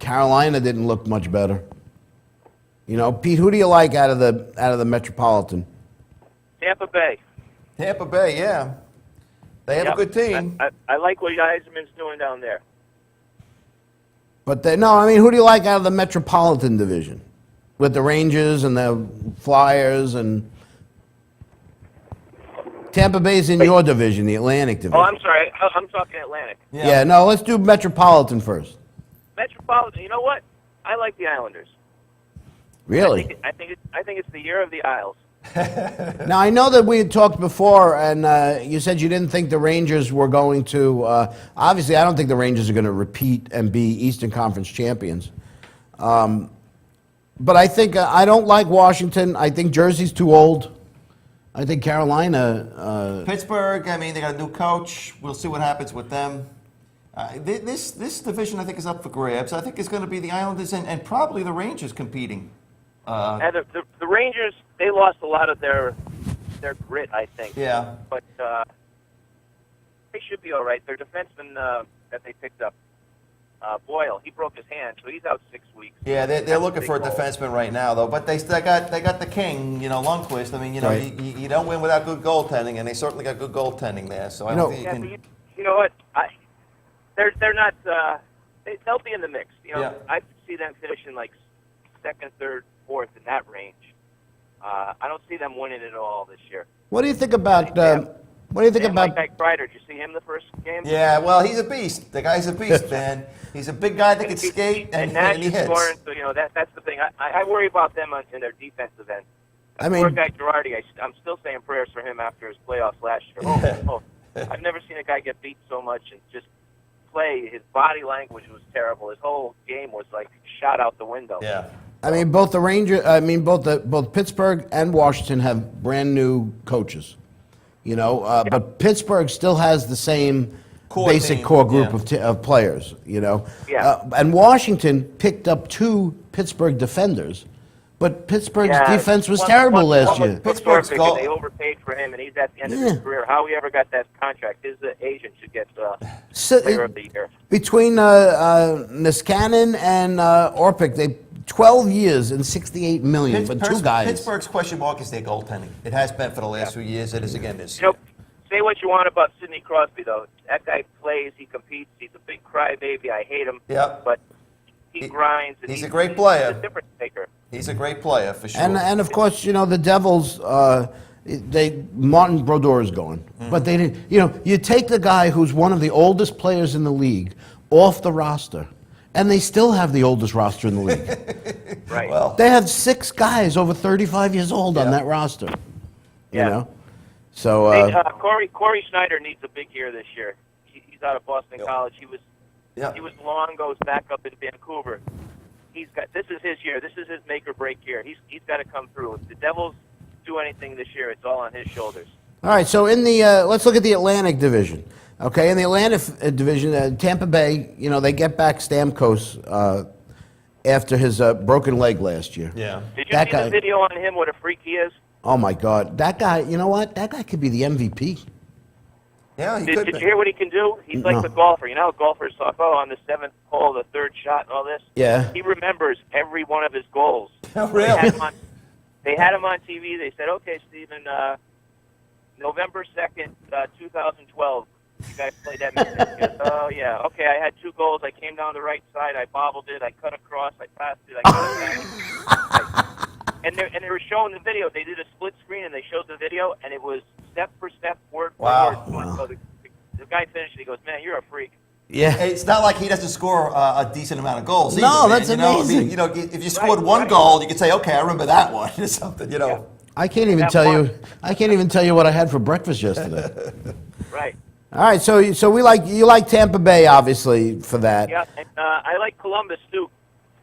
Carolina didn't look much better. Pete, who do you like out of the Metropolitan? Tampa Bay. Tampa Bay, yeah. They have a good team. I like what Yzerman's doing down there. But who do you like out of the Metropolitan Division? With the Rangers and the Flyers and Tampa Bay's in your division, the Atlantic Division. Oh, I'm sorry. I'm talking Atlantic. Yeah, no, let's do Metropolitan first. Metropolitan. You know what? I like the Islanders. Really? I think it's the year of the Isles. Now, I know that we had talked before, and you said you didn't think the Rangers were going to. Obviously, I don't think the Rangers are going to repeat and be Eastern Conference champions. But I think I don't like Washington. I think Jersey's too old. I think Carolina. Pittsburgh, I mean, they got a new coach. We'll see what happens with them. This division, I think, is up for grabs. I think it's going to be the Islanders and probably the Rangers competing. And the Rangers, they lost a lot of their grit, I think. Yeah. But they should be all right. Their defenseman that they picked up, Boyle, he broke his hand, so he's out 6 weeks. Yeah, they're looking for a defenseman right now, though. But they got the king, Lundqvist. I mean, Right. you don't win without good goaltending, and they certainly got good goaltending there. So I don't think you can. But you know what? They're not. They'll be in the mix. Yeah. I could see them finishing like second, third, fourth in that range. I don't see them winning it all this year. What do you think about? What do you think about? Mike Kreider, did you see him the first game? Yeah, well, he's a beast. The guy's a beast, man. He's a big guy that can skate and Nash he is hits. scoring, so that's the thing. I worry about them in their defensive end. I mean, Poor guy Girardi, I'm still saying prayers for him after his playoffs last year. I've never seen a guy get beat so much and just play. His body language was terrible. His whole game was like shot out the window. Yeah. I mean, both the Rangers. I mean, both Pittsburgh and Washington have brand new coaches. But Pittsburgh still has the same basic core group of players. Yeah. And Washington picked up 2 Pittsburgh defenders, but Pittsburgh's defense was terrible last year. Pittsburgh's goal. They overpaid for him, and he's at the end of his career. How he ever got that contract? His agent should get Player of the Year. Between Niskanen and Orpik, they 12 years and $68 million for 2 guys. Pittsburgh's question mark is their goaltending. It has been for the last few years. It is again this year. Say what you want about Sidney Crosby, though. That guy plays. He competes. He's a big crybaby. I hate him. Yep. But he grinds. And he's a great player. He's a difference maker. He's a great player for sure. And of course, the Devils. Martin Brodeur is gone, but they didn't. You take the guy who's one of the oldest players in the league off the roster, and they still have the oldest roster in the league. Right. Well, They have 6 guys over 35 years old on that roster. So Corey Schneider needs a big year this year. He's out of Boston College. He was Luongo's backup in Vancouver. This is his year. This is his make or break year. He's got to come through. If the Devils do anything this year, it's all on his shoulders. all right, so in the let's look at the Atlantic Division. Okay, in the Atlantic Division, Tampa Bay, they get back Stamkos after his broken leg last year. Yeah. Did you see the video on him? What a freak he is. Oh my God, that guy! You know what? That guy could be the MVP. Yeah, he Did could you be. hear what he can do? He's like the golfer. How golfers talk, on the 7th hole, the 3rd shot, and all this. Yeah. He remembers every one of his goals. Oh, really? They had him on TV. They said, okay, Stephen, November 2nd, 2012, you guys played that match. He goes, oh, yeah. Okay, I had 2 goals. I came down the right side. I bobbled it. I cut across. I passed it. I cut it back. And they were showing the video. They did a split screen, and they showed the video, and it was step for step, word for Wow. word. So the guy finished and he goes, man, you're a freak. Yeah. It's not like he doesn't score a decent amount of goals. No, either, man. that's You know, I amazing. mean, if you scored one goal, you could say, okay, I remember that one or something. I can't even tell you. I can't even tell you what I had for breakfast yesterday. Right. All right, so you like Tampa Bay obviously for that. Yeah, and I like Columbus too.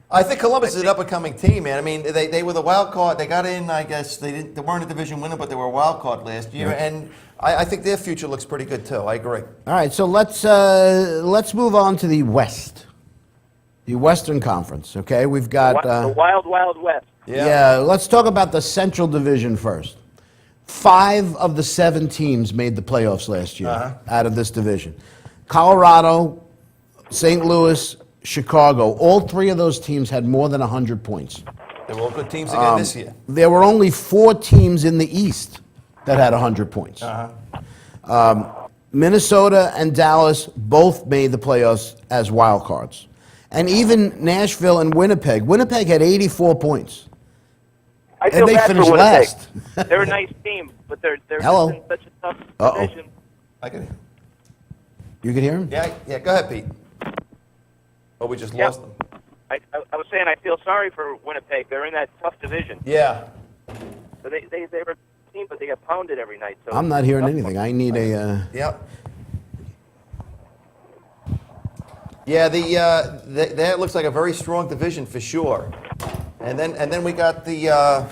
I think Columbus is an up-and-coming team, man. I mean, they were the wild card. They got in, I guess. They weren't a division winner, but they were a wild card last year. Yeah. And I think their future looks pretty good, too. I agree. All right, so let's move on to the West, the Western Conference. Okay, we've got The Wild Wild West. yeah. Let's talk about the Central Division first. 5 of the 7 teams made the playoffs last year out of this division. Colorado, St. Louis, Chicago. All 3 of those teams had more than 100 points. They were all good teams again this year. There were only 4 teams in the East that had 100 points. Minnesota and Dallas both made the playoffs as wild cards. And even Nashville and Winnipeg. Winnipeg had 84 points. I And feel they bad finished for Winnipeg. last. They're a nice team, but they're Hello. in such a tough Uh-oh. division. I can, You can hear him? yeah, go ahead, Pete. Oh, we just Yeah. lost them. I was saying I feel sorry for Winnipeg. They're in that tough division. Yeah. So they were a team, but they get pounded every night. So I'm not hearing anything. I need a... Yep. Yeah, that looks like a very strong division for sure. And then we got the I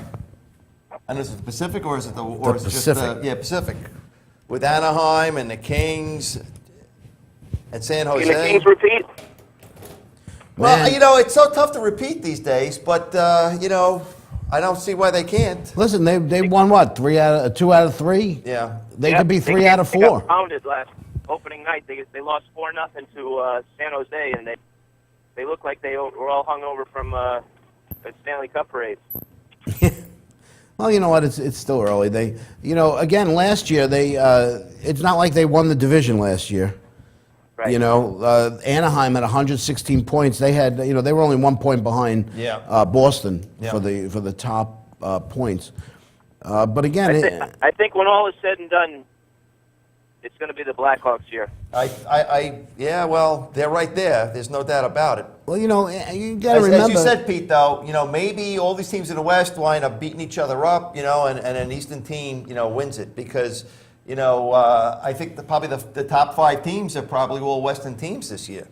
don't know, is it the Pacific or is it The is it Pacific. just Pacific with Anaheim and the Kings and San Jose. Can the Kings repeat? Well, Man. it's so tough to repeat these days, but I don't see why they can't. Listen, they won what? 2 out of 3? Yeah. They Yeah, could be they 3 out of They 4. got pounded last opening night. They lost 4-0 to San Jose, and they look like they were all hungover from the Stanley Cup parades. Well, you know what? It's still early. They, again, last year it's not like they won the division last year. Right. Anaheim at 116 points. They had, they were only 1 point behind Boston Yeah. for the top points. But again, I think when all is said and done, it's going to be the Blackhawks year. Yeah, well, they're right there. There's no doubt about it. well, you got to remember. As you said, Pete, though, maybe all these teams in the West wind up beating each other up, and an Eastern team, wins it because, I think probably the top 5 teams are probably all Western teams this year.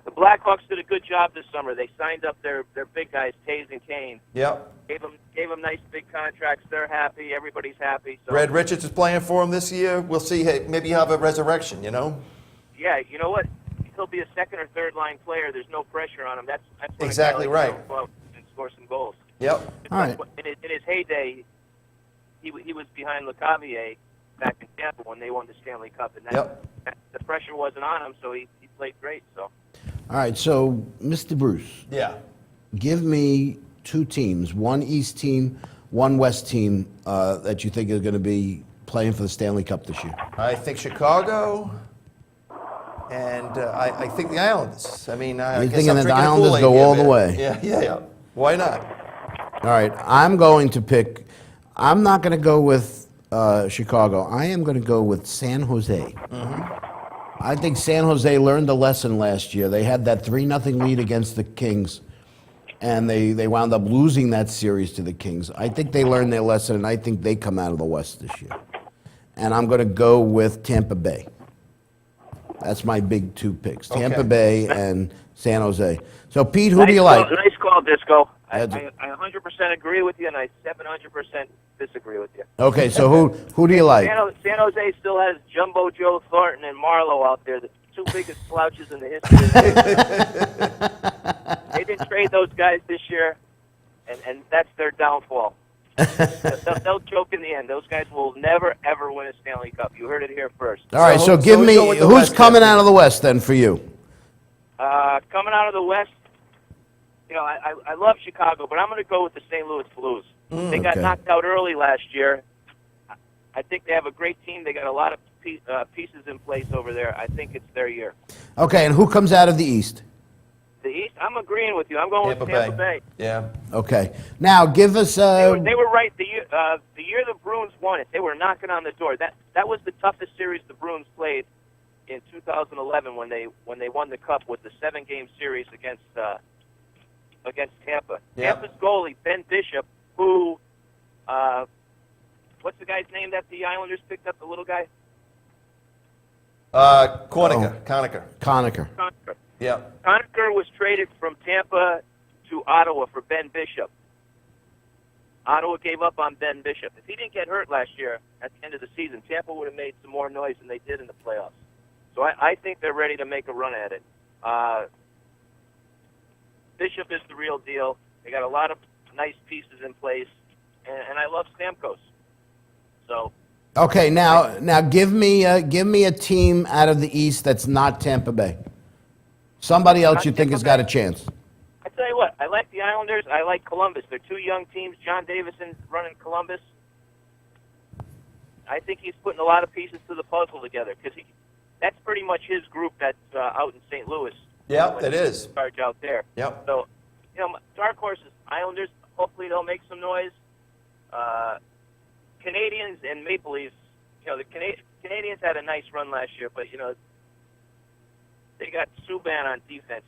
The Blackhawks did a good job this summer. They signed up their big guys, Taves and Kane. Yep. Gave them nice big contracts. They're happy. Everybody's happy. So Red Richards is playing for them this year. We'll see. Hey, maybe he'll have a resurrection, yeah, you know what? He'll be a second or third line player. There's no pressure on him. That's what Exactly a guy like right. him go out and score some goals. Yep. All right. In his heyday, he was behind LeCavier back in Tampa when they won the Stanley Cup, and the pressure wasn't on him, so he played great. So All right, so Mr. Bruce, Yeah. give me 2 teams, 1 East team, 1 West team that you think are going to be playing for the Stanley Cup this year. I think Chicago, and I think the Islanders. I mean, I You're guess thinking I'm that the drinking Islanders Kool-Aid go here, all the man. way. Yeah. Why not? All right, I'm going to pick. I'm not going to go with Chicago. I am going to go with San Jose. I think San Jose learned a lesson last year. They had that 3-0 lead against the Kings, and they wound up losing that series to the Kings. I think they learned their lesson, and I think they come out of the West this year. And I'm going to go with Tampa Bay. That's my big 2 picks: Tampa Okay. Bay and San Jose. So, Pete, who do you like? Nice call, Disco. I That's- 100% agree with you, and I 700% disagree with you. Okay, so who do you like? San Jose still has Jumbo Joe Thornton and Marlowe out there, the 2 biggest slouches in the history of the game. They didn't trade those guys this year, and that's their downfall. They'll choke in the end. Those guys will never, ever win a Stanley Cup. You heard it here first. All right, so So give we me go with the who's West coming then. out of the West then for you. Coming out of the West, I love Chicago, but I'm going to go with the St. Louis Blues. They got okay. knocked out early last year. I think they have a great team. They got a lot of pieces in place over there. I think it's their year. Okay, and who comes out of the East? The East, I'm agreeing with you. I'm going with Tampa Bay. Yeah. Okay. Now, give us... They were right. The year the Bruins won it, they were knocking on the door. That was the toughest series the Bruins played in 2011 when they won the Cup, was the 7-game series against Tampa. Yeah. Tampa's goalie, Ben Bishop, who, what's the guy's name that the Islanders picked up, the little guy? Conacher. Conacher. Yeah. Conacher was traded from Tampa to Ottawa for Ben Bishop. Ottawa gave up on Ben Bishop. If he didn't get hurt last year at the end of the season, Tampa would have made some more noise than they did in the playoffs. So I think they're ready to make a run at it. Bishop is the real deal. They got a lot of nice pieces in place, and I love Stamkos. So. Okay, now give me a team out of the East that's not Tampa Bay. Somebody else you think has got a chance. I tell you what, I like the Islanders. I like Columbus. They're two young teams. John Davison's running Columbus. I think he's putting a lot of pieces to the puzzle together because that's pretty much his group that's out in St. Louis. Yeah, it is. Charge out there. Yep. So, dark horses, Islanders. Hopefully they'll make some noise. Canadians and Maple Leafs. The Canadians had a nice run last year, but they got Subban on defense.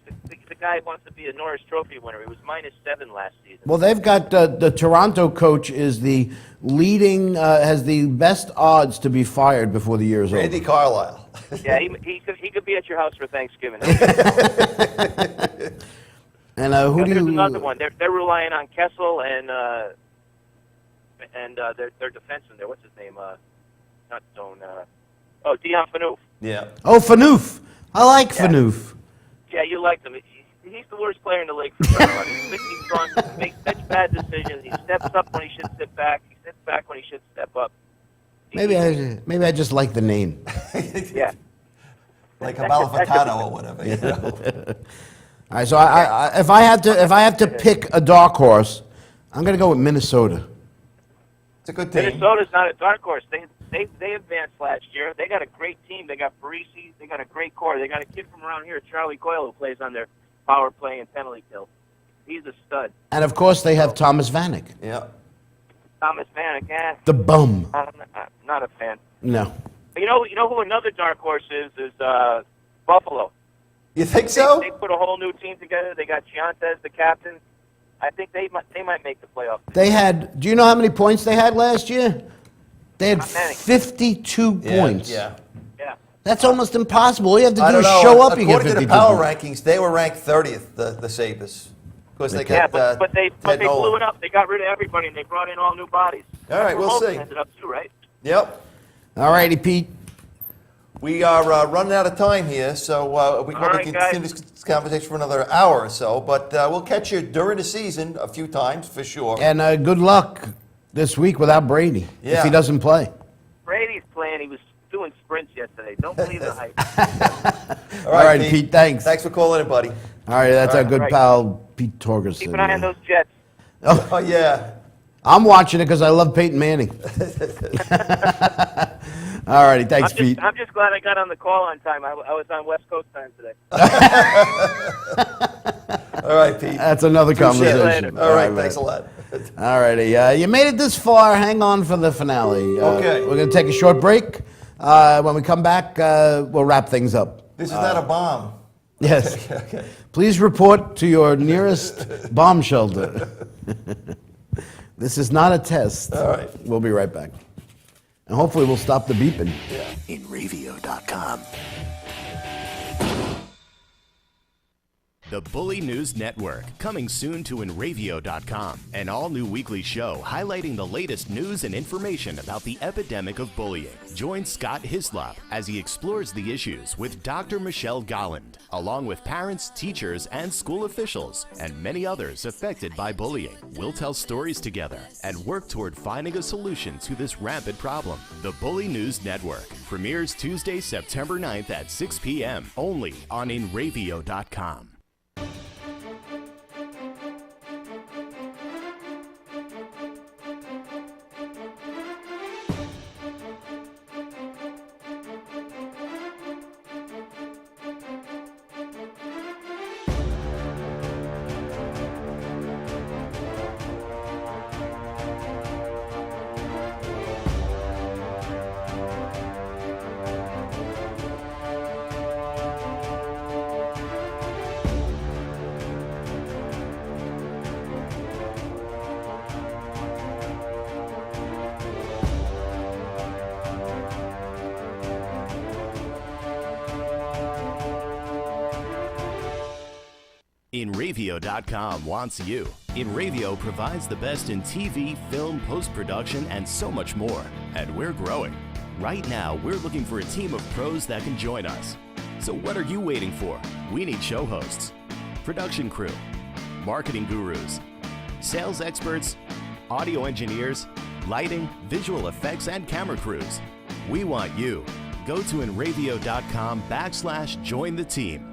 The guy wants to be a Norris Trophy winner. He was -7 last season. Well, they've got the Toronto coach is the leading, has the best odds to be fired before the year is over. Randy Carlisle. Yeah, he could be at your house for Thanksgiving. And who do there's you? another one. They're relying on Kessel and their defenseman there. What's his name? Not Stone. Dion Phaneuf. Yeah. Oh, Phaneuf. I like Phaneuf. Yeah, you like him. He's the worst player in the league for crying out loud. He's strong. He makes such bad decisions. He steps up when he should sit back. He sits back when he should step up. Maybe I just like the name. Yeah. Like a Malfitano or whatever. All right, so if I have to pick a dark horse, I'm going to go with Minnesota. It's a good team. Minnesota's not a dark horse. They advanced last year. They got a great team. They got Parisi. They got a great core. They got a kid from around here, Charlie Coyle, who plays on their power play and penalty kill. He's a stud. And of course, they have Thomas Vanek. Yeah. Thomas Vanek, The bum. I'm not a fan. No. You know who another dark horse is Buffalo. You think so? They put a whole new team together. They got Giantes, the captain. I think they might make the playoffs. They had. Do you know how many points they had last year? They had Not many. 52 points. Yeah. Yeah. That's almost impossible. All you have to I do don't is know. show up. You get According to 52 the power points. rankings, they were ranked 30th, the Sabres. Because they Yeah, got but they Ted blew Nolan. it up. They got rid of everybody and they brought in all new bodies. All right, we'll Holtz see. ended up too, right? Yep. All righty, Pete. We are running out of time here, so we can probably right, guys. continue this conversation for another hour or so. But we'll catch you during the season a few times for sure. And good luck this week without Brady if Yeah. he doesn't play. Brady's playing. He was doing sprints yesterday. Don't believe the hype. All All right, Pete, thanks. Thanks for calling in, buddy. All right, that's our good right. pal, Pete Torgerson. Keep an eye on those Jets. Oh, yeah. I'm watching it because I love Peyton Manning. All righty, thanks, Pete. I'm just glad I got on the call on time. I was on West Coast time today. All right, Pete. That's another conversation. All right, man. thanks a lot. All righty, you made it this far. Hang on for the finale. Okay. We're going to take a short break. When we come back, we'll wrap things up. This is not a bomb. Yes. Okay. Please report to your nearest bomb shelter. This is not a test. All right. We'll be right back. And hopefully we'll stop the beeping. in Ravio.com. The Bully News Network, coming soon to InRavio.com, an all-new weekly show highlighting the latest news and information about the epidemic of bullying. Join Scott Hislop as he explores the issues with Dr. Michelle Golland, along with parents, teachers, and school officials, and many others affected by bullying. We'll tell stories together and work toward finding a solution to this rampant problem. The Bully News Network premieres Tuesday, September 9th at 6 p.m. only on InRavio.com. InRavio.com wants you. InRavio provides the best in TV, film, post-production, and so much more. And we're growing. Right now, we're looking for a team of pros that can join us. So what are you waiting for? We need show hosts, production crew, marketing gurus, sales experts, audio engineers, lighting, visual effects, and camera crews. We want you. Go to InRavio.com/join the team.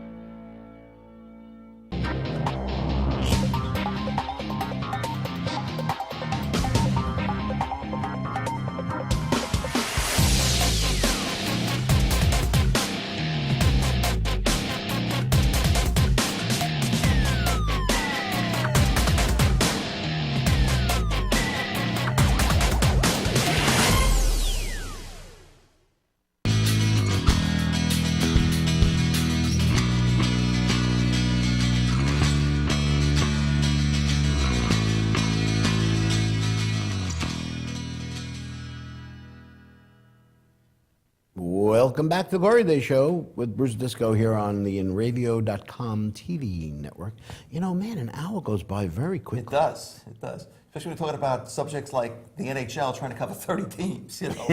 Welcome back to the Glory Day Show with Bruce Disco here on the InRavio.com TV network. You know, man, an hour goes by very quickly. It does. Especially when we're talking about subjects like the NHL trying to cover 30 teams, you know.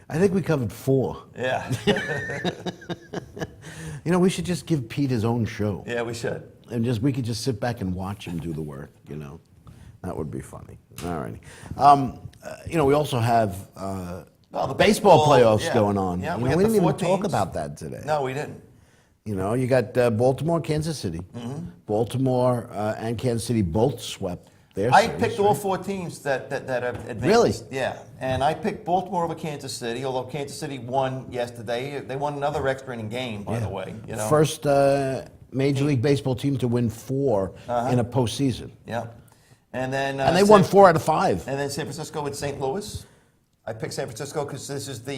I think we covered 4. Yeah. You know, we should just give Pete his own show. Yeah, we should. And we could just sit back and watch him do the work, you know. That would be funny. All righty. You know, we also have Well, the baseball playoffs yeah. going on. Yeah, You we know, got we the didn't even 4 talk teams. about that today. No, we didn't. You know, you got Baltimore, Kansas City. Baltimore and Kansas City both swept their I series, picked right? all 4 teams that have advanced. Really? Yeah, and I picked Baltimore over Kansas City, although Kansas City won yesterday. They won another extra inning game, by the way. You know. First Major League Baseball team to win 4 in a postseason. Yeah. And then And they won 4 out of 5. And then San Francisco with St. Louis. I picked San Francisco because this is the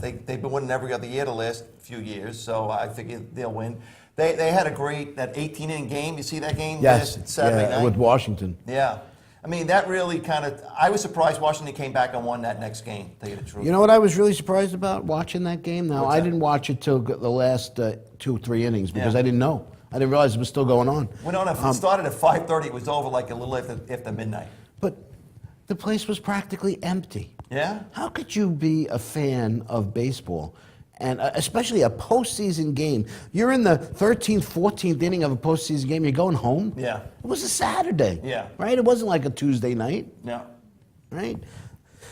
they've been winning every other year the last few years, so I figured they'll win. They had a great that 18-inning game. You see that game? Yes, last Saturday night with Washington. Yeah, I mean that really kind of. I was surprised Washington came back and won that next game. To tell you the truth. You know what I was really surprised about watching that game? Now, What's I that? didn't watch it till the last 2-3 innings because Yeah. I didn't know. I didn't realize it was still going on. Well, no, if it started at 5:30, it was over like a little after midnight. But the place was practically empty. Yeah. How could you be a fan of baseball, and especially a postseason game? You're in the 13th, 14th inning of a postseason game. You're going home. Yeah. It was a Saturday. Yeah. Right. It wasn't like a Tuesday night. No, Right.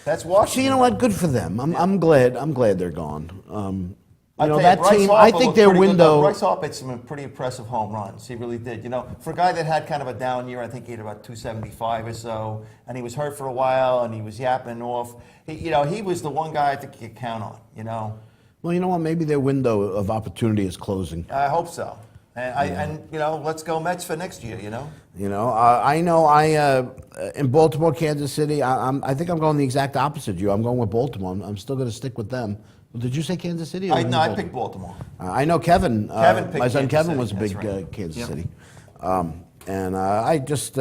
that's Washington. So you know what? Good for them. I'm glad. I'm glad they're gone. You know tell that Bryce team. Harper I think looked their pretty good, though. window. Bryce Harper had some pretty impressive home runs. He really did. You know, for a guy that had kind of a down year, I think he had about 275 or so, and he was hurt for a while, and he was yapping off. He was the one guy I think you could count on. You know, Well, you know what? Maybe their window of opportunity is closing. I hope so. And let's go Mets for next year. You know. You know, I know. In Baltimore, Kansas City. I think I'm going the exact opposite of you. I'm going with Baltimore. I'm still going to stick with them. Well, did you say Kansas City? I picked Baltimore. I know Kevin. Kevin picked my son Kansas Kevin City, was a that's big right. Kansas Yep. City, and I just.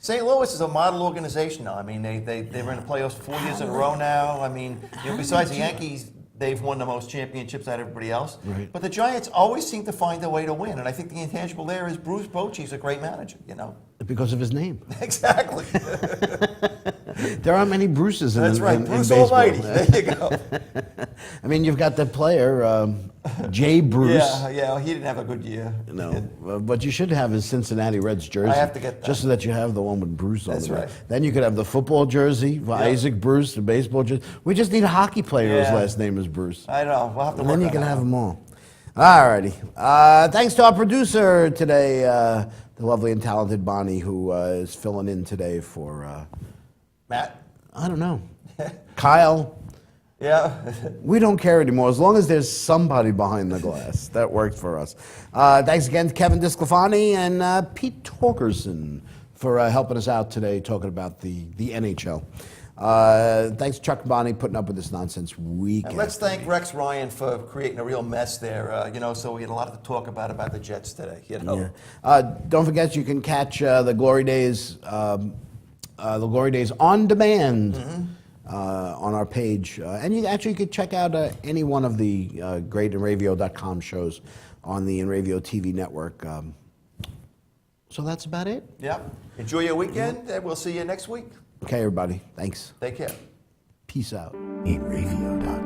St. Louis is a model organization now. I mean, they were in the playoffs 4 years in a row now. I mean, besides the Yankees, they've won the most championships out of everybody else. Right. But the Giants always seem to find a way to win, and I think the intangible there is Bruce Bochy's a great manager. You know. Because of his name. Exactly. There aren't many Bruces in, That's right, in Bruce baseball. Almighty. There you go. I mean, you've got the player, Jay Bruce. Yeah, he didn't have a good year. No, but you should have his Cincinnati Reds jersey. I have to get that. Just so that you have the one with Bruce on That's the back. right. Then you could have the football jersey for Isaac Bruce, the baseball jersey. We just need a hockey player whose Yeah. last name is Bruce. I know. We'll have to And work then you on can that. have them all. All righty. Thanks to our producer today, the lovely and talented Bonnie, who is filling in today for, Matt? I don't know, Kyle. Yeah. We don't care anymore. As long as there's somebody behind the glass. That worked for us. Thanks again to Kevin Disclafani and Pete Torgerson for helping us out today talking about the NHL. Thanks to Chuck and Bonnie putting up with this nonsense week. And let's after thank week. Rex Ryan for creating a real mess there. So we had a lot to talk about the Jets today. You know. Yeah. Don't forget you can catch the Glory Days on demand. on our page. And you actually could check out any one of the great InRavio.com shows on the InRavio TV network. So that's about it. Yep. Enjoy your weekend, and we'll see you next week. Okay, everybody. Thanks. Take care. Peace out. InRavio.com.